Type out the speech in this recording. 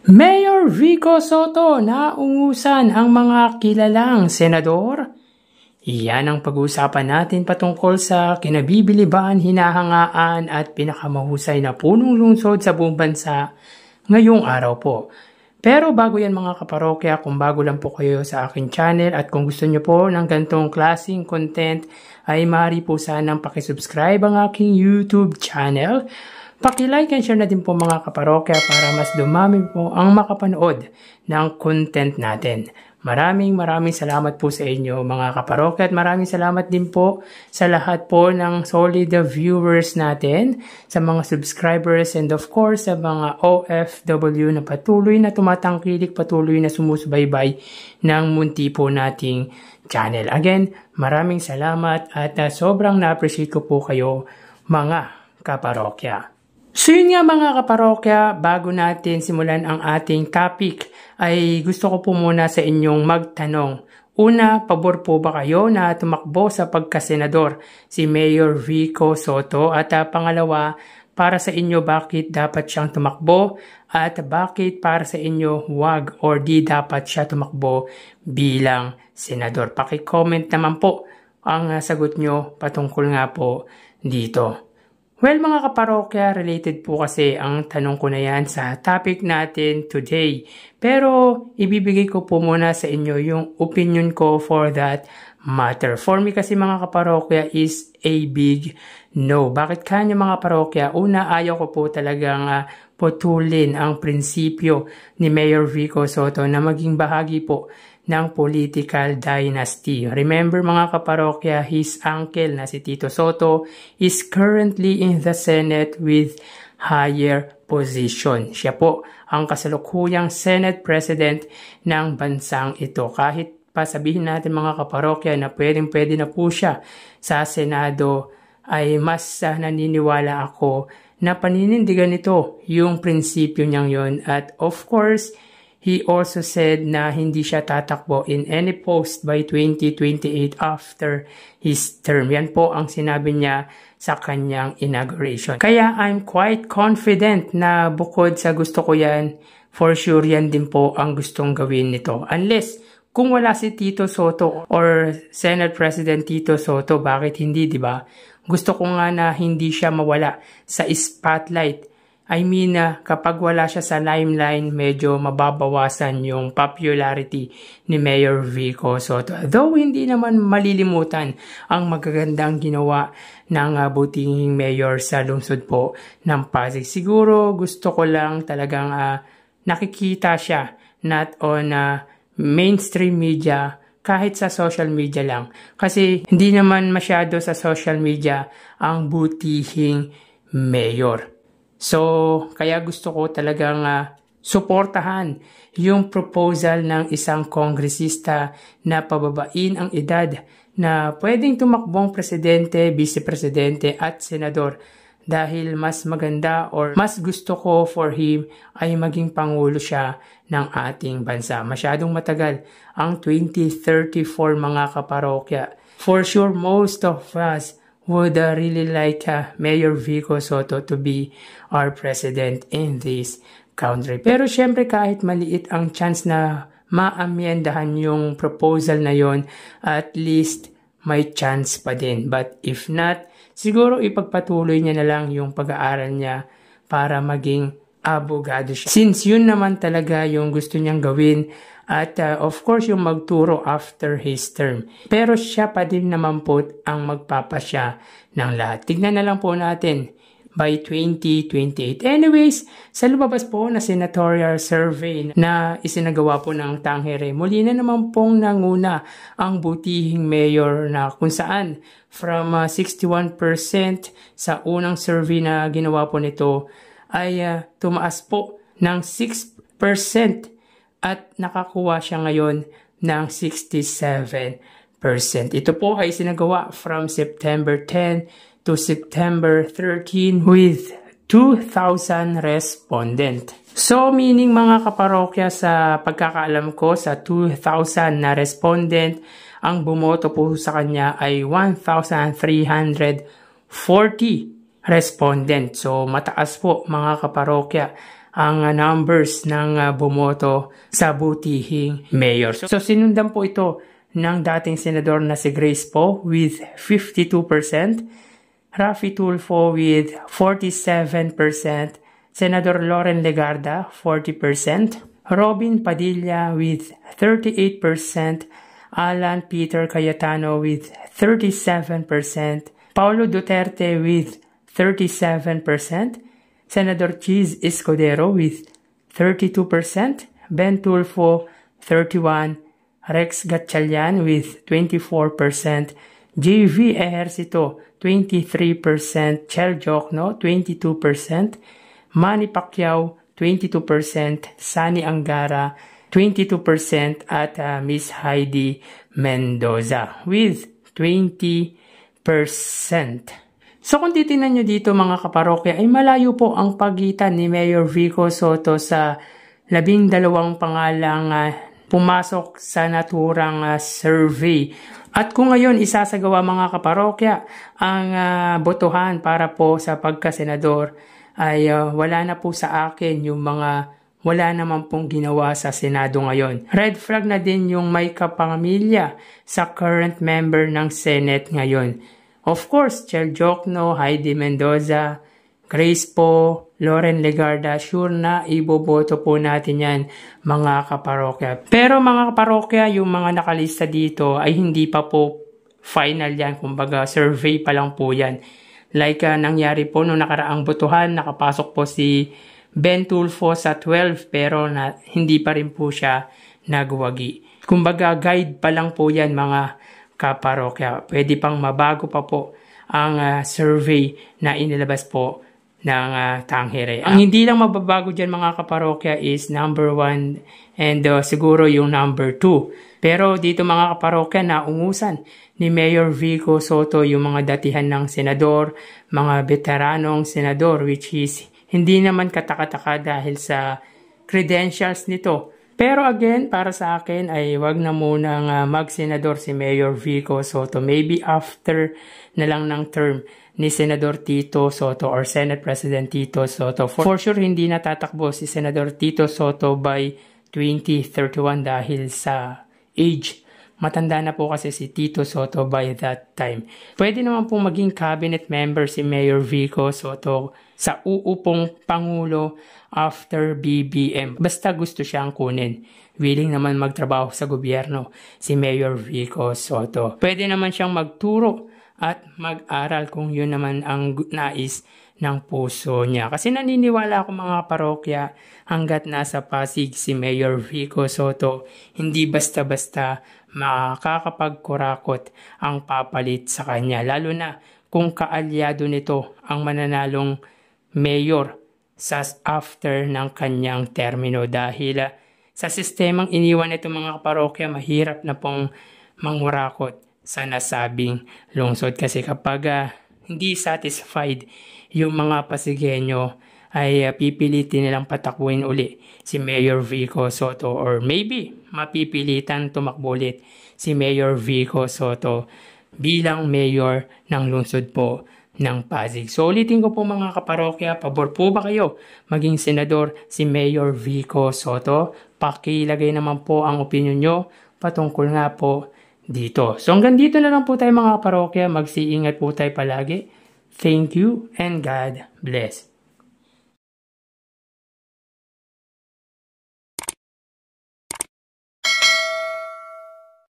Mayor Vico Soto, naungusan ang mga kilalang senador? Iyan ang pag-uusapan natin patungkol sa kinabibiliban, hinahangaan at pinakamahusay na punong lungsod sa buong bansa ngayong araw po. Pero bago yan mga kaparokya, kung bago lang po kayo sa aking channel at kung gusto nyo po ng gantong klaseng content, ay maaari po sanang pakisubscribe ang aking YouTube channel. Paki-like and share na din po mga kaparokya para mas dumami po ang makapanood ng content natin. Maraming salamat po sa inyo mga kaparokya at maraming salamat din po sa lahat po ng solid viewers natin, sa mga subscribers and of course sa mga OFW na patuloy na tumatangkilik, patuloy na sumusubaybay ng munti po nating channel. Again, maraming salamat at sobrang na-appreciate ko po kayo mga kaparokya. So yun nga mga kaparokya, bago natin simulan ang ating topic, ay gusto ko po muna sa inyong magtanong. Una, pabor po ba kayo na tumakbo sa pagkasenador si Mayor Vico Soto? At pangalawa, para sa inyo bakit dapat siyang tumakbo? At bakit para sa inyo wag or di dapat siya tumakbo bilang senador? Paki-comment naman po ang sagot nyo patungkol nga po dito. Well mga kaparokya, related po kasi ang tanong ko na yan sa topic natin today. Pero ibibigay ko po muna sa inyo yung opinion ko for that matter. For me kasi mga kaparokya is a big no. Bakit kanya mga parokya? Una, ayaw ko po talagang putulin ang prinsipyo ni Mayor Vico Soto na maging bahagi po ng political dynasty. Remember mga kaparokya, his uncle na si Tito Soto is currently in the Senate with higher position. Siya po ang kasalukuyang Senate President ng bansang ito. Kahit pa sabihin natin mga kaparokya na pwede na po siya sa Senado, ay mas naniniwala ako na paninindigan nito yung prinsipyo niyang yon. At of course, he also said na hindi siya tatakbo in any post by 2028 after his term. Yan po ang sinabi niya sa kanyang inauguration. Kaya I'm quite confident na bukod sa gusto ko yan, for sure yan din po ang gustong gawin nito. Unless kung wala si Tito Soto or Senate President Tito Soto, bakit hindi, di ba? Gusto ko nga na hindi siya mawala sa spotlight. I mean, kapag wala siya sa limelight, medyo mababawasan yung popularity ni Mayor Vico Soto. Though hindi naman malilimutan ang magagandang ginawa ng butihing mayor sa lungsod po ng Pasig. Siguro gusto ko lang talagang nakikita siya not on mainstream media, kahit sa social media lang. Kasi hindi naman masyado sa social media ang butihing mayor. So, kaya gusto ko talagang suportahan yung proposal ng isang kongresista na pababain ang edad na pwedeng tumakbong presidente, vice-presidente at senador dahil mas maganda or mas gusto ko for him ay maging pangulo siya ng ating bansa. Masyadong matagal ang 2034 mga kaparokya. For sure, most of us would really like Mayor Vico Soto to be our president in this country. Pero syempre kahit maliit ang chance na maamyendahan yung proposal na yon, at least may chance pa din. But if not, siguro ipagpatuloy niya na lang yung pag-aaral niya para maging abogado siya. Since yun naman talaga yung gusto niyang gawin, at of course yung magturo after his term. Pero siya pa din naman po ang magpapasya ng lahat. Tignan na lang po natin by 2028. Anyways, sa lumabas po na senatorial survey na isinagawa po ng Tangere, muli na naman pong nanguna ang butihing mayor na kung saan from 61% sa unang survey na ginawa po nito ay tumaas po ng 6% at nakakuha siya ngayon ng 67%. Ito po ay sinagawa from September 10 to September 13 with 2,000 respondent. So meaning mga kaparokya, sa pagkakaalam ko sa 2,000 na respondent, ang bumoto po sa kanya ay 1,340 respondent. So mataas po mga kaparokya ang numbers ng bumoto sa butihing mayor. So sinundan po ito ng dating senador na si Grace Poe with 52%, Raffy Tulfo with 47%, Senador Loren Legarda 40%, Robin Padilla with 38%, Alan Peter Cayetano with 37%, Paulo Duterte with 37%, Senador Cheese Escudero with 32%, Ben Tulfo 31%, Rex Gatchalian with 24%, JV Ejercito 23%, Chel Jokno 22%, Manny Pacquiao 22%, Sani Angara 22% at Miss Heidi Mendoza with 20%. So kung titingnan nyo dito mga kaparokya ay malayo po ang pagitan ni Mayor Vico Soto sa 12 pangalang pumasok sa naturang survey. At kung ngayon isasagawa mga kaparokya ang botohan para po sa pagkasenador ay wala na po sa akin yung mga wala naman pong ginawa sa Senado ngayon. Red flag na din yung may kapamilya sa current member ng Senate ngayon. Of course, Chel Jokno, Heidi Mendoza, Grace Poe, Loren Legarda, sure na iboboto po natin yan mga kaparokya. Pero mga kaparokya, yung mga nakalista dito ay hindi pa po final yan. Kumbaga, survey pa lang po yan. Like nangyari po nung nakaraang botohan, nakapasok po si Ben Tulfo sa 12 pero hindi pa rin po siya nagwagi. Kumbaga, guide pa lang po yan mga kaparokya. Pwede pang mabago pa po ang survey na inilabas po ng Tangere. Ang hindi lang mababago dyan mga kaparokya is number 1 and siguro yung number 2. Pero dito mga kaparokya naungusan ni Mayor Vico Soto yung mga datihan ng senador, mga veteranong senador which is hindi naman katakataka dahil sa credentials nito. Pero again, para sa akin ay wag na munang mag-senador si Mayor Vico Soto. Maybe after na lang ng term ni Senador Tito Soto or Senate President Tito Soto. For sure, hindi natatakbo si Senador Tito Soto by 2031 dahil sa age. Matanda na po kasi si Tito Soto by that time. Pwede naman pong maging cabinet member si Mayor Vico Soto sa uupong Pangulo after BBM. Basta gusto siyang kunin. Willing naman magtrabaho sa gobyerno si Mayor Vico Soto. Pwede naman siyang magturo at mag-aral kung yun naman ang nais ng puso niya. Kasi naniniwala ako mga parokya hanggat nasa Pasig si Mayor Vico Soto, hindi basta-basta makakapagkurakot ang papalit sa kanya. Lalo na kung kaalyado nito ang mananalong mayor sa after ng kanyang termino dahil sa sistemang iniwan nito mga parokya mahirap na pong mangurakot sa nasabing lungsod kasi kapag hindi satisfied yung mga Pasigueño ay pipilitin nilang patakbuhin uli si Mayor Vico Soto or maybe mapipilitan tumakbo ulit si Mayor Vico Soto bilang mayor ng lungsod po ng Pasig. So ulitin ko po mga kaparokya, pabor po ba kayo maging senador si Mayor Vico Soto? Pakilagay naman po ang opinion nyo patungkol nga po dito. So hanggang dito na lang po tayo mga kaparokya. Magsiingat po tayo palagi. Thank you and God bless.